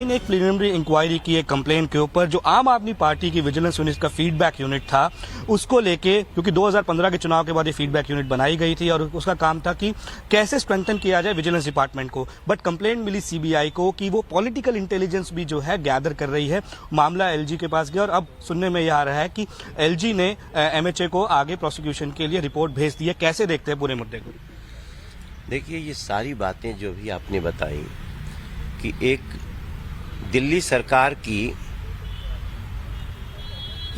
ने एक preliminary inquiry की है कंप्लेंट के ऊपर जो आम आदमी पार्टी की विजिलेंस यूनिट का फीडबैक यूनिट था उसको लेके, क्योंकि 2015 के चुनाव के बाद ये फीडबैक यूनिट बनाई गई थी और उसका काम था कि कैसे स्ट्रेंथन किया जाए विजिलेंस डिपार्टमेंट को। बट कंप्लेंट मिली सीबीआई को कि वो पॉलिटिकल इंटेलिजेंस भी जो है गैदर कर रही है। मामला एलजी के पास गया और अब सुनने में यह आ रहा है कि एलजी ने एमएचए को आगे प्रोसिक्यूशन के लिए रिपोर्ट भेज दी है। कैसे देखते हैं पूरे मुद्दे को? देखिए, ये सारी बातें जो भी आपने बताई कि एक दिल्ली सरकार की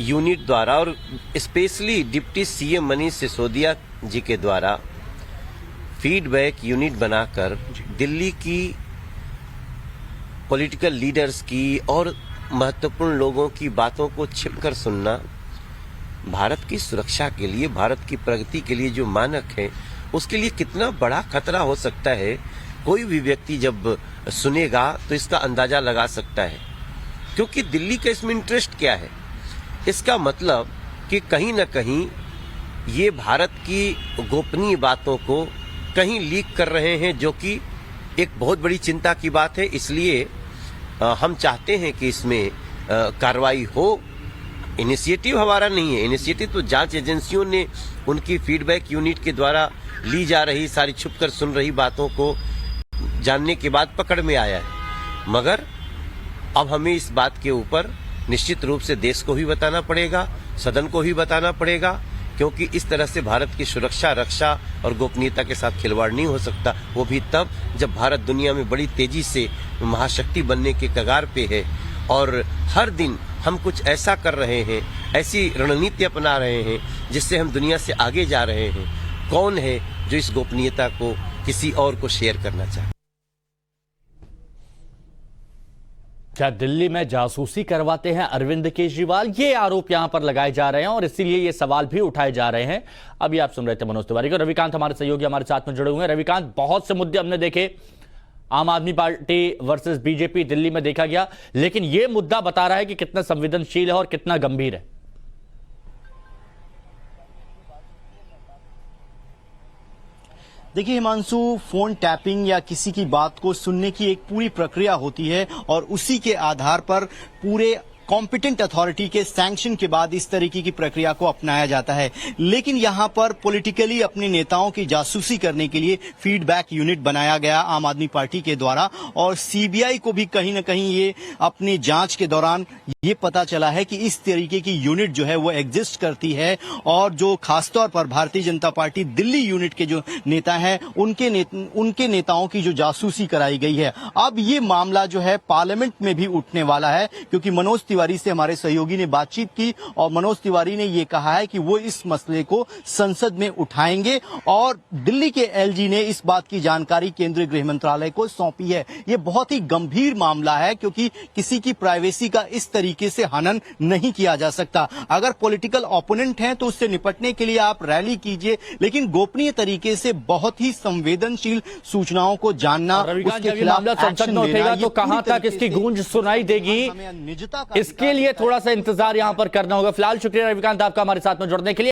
यूनिट द्वारा और specially deputy CM Manish Sisodia ji के द्वारा फीडबैक यूनिट बनाकर दिल्ली की पॉलिटिकल लीडर्स की और महत्वपूर्ण लोगों की बातों को छिपकर सुनना भारत की सुरक्षा के लिए, भारत की प्रगति के लिए जो मानक है उसके लिए कितना बड़ा खतरा हो सकता है, कोई भी व्यक्ति जब सुनेगा तो इसका अंदाजा लगा सकता है। क्योंकि दिल्ली का इसमें इंटरेस्ट क्या है? इसका मतलब कि कहीं न कहीं ये भारत की गोपनीय बातों को कहीं लीक कर रहे हैं, जो कि एक बहुत बड़ी चिंता की बात है। इसलिए हम चाहते हैं कि इसमें कार्रवाई हो। इनिशिएटिव हमारा नहीं है, इनिशिएटिव तो जांच एजेंसियों ने उनकी फीडबैक यूनिट के द्वारा ली जा रही सारी छुपकर सुन रही बातों को जानने के बाद पकड़ में आया है। मगर अब हमें इस बात के ऊपर निश्चित रूप से देश को भी बताना पड़ेगा, सदन को भी बताना पड़ेगा, क्योंकि इस तरह से भारत की सुरक्षा, रक्षा और गोपनीयता के साथ खिलवाड़ नहीं हो सकता। वो भी तब जब भारत दुनिया में बड़ी तेजी से महाशक्ति बनने के कगार पे है और हर दिन हम कुछ ऐसा कर रहे हैं, ऐसी रणनीति अपना रहे हैं जिससे हम दुनिया से आगे जा रहे हैं। कौन है जो इस गोपनीयता को किसी और को शेयर करना चाहे? क्या दिल्ली में जासूसी करवाते हैं अरविंद केजरीवाल? ये आरोप यहां पर लगाए जा रहे हैं और इसीलिए ये सवाल भी उठाए जा रहे हैं। अभी आप सुन रहे थे मनोज तिवारी को। रविकांत हमारे सहयोगी हमारे साथ में जुड़े हुए हैं। रविकांत, बहुत से मुद्दे हमने देखे, आम आदमी पार्टी वर्सेस बीजेपी दिल्ली में देखा गया, लेकिन यह मुद्दा बता रहा है कि कितना संवेदनशील है और कितना गंभीर है। देखिए हिमांशु, फोन टैपिंग या किसी की बात को सुनने की एक पूरी प्रक्रिया होती है और उसी के आधार पर पूरे कॉम्पिटेंट अथॉरिटी के सैंक्शन के बाद इस तरीके की प्रक्रिया को अपनाया जाता है। लेकिन यहां पर पॉलिटिकली अपने नेताओं की जासूसी करने के लिए फीडबैक यूनिट बनाया गया आम आदमी पार्टी के द्वारा और सीबीआई को भी कहीं न कहीं ये अपनी जांच के दौरान ये पता चला है कि इस तरीके की यूनिट जो है वो एग्जिस्ट करती है और जो खासतौर पर भारतीय जनता पार्टी दिल्ली यूनिट के जो नेता हैं उनके नेताओं की जो जासूसी कराई गई है। अब ये मामला जो है पार्लियामेंट में भी उठने वाला है, क्योंकि मनोज तिवारी से हमारे सहयोगी ने बातचीत की और मनोज तिवारी ने ये कहा है कि वो इस मसले को संसद में उठाएंगे और दिल्ली के एलजी ने इस बात की जानकारी केंद्रीय गृह मंत्रालय को सौंपी है। ये बहुत ही गंभीर मामला है, क्योंकि किसी की प्राइवेसी का इस तरीके से हनन नहीं किया जा सकता। अगर पॉलिटिकल ओपोनेंट हैं तो उससे निपटने के लिए आप रैली कीजिए, लेकिन गोपनीय तरीके से बहुत ही संवेदनशील सूचनाओं को जानना, उसके खिलाफ एक्शन लेना, तो कहां तक इसकी गूंज सुनाई देगी, इसके लिए थोड़ा सा इंतजार यहां पर करना होगा। फिलहाल शुक्रिया रविकांत आपका हमारे साथ में जुड़ने के लिए।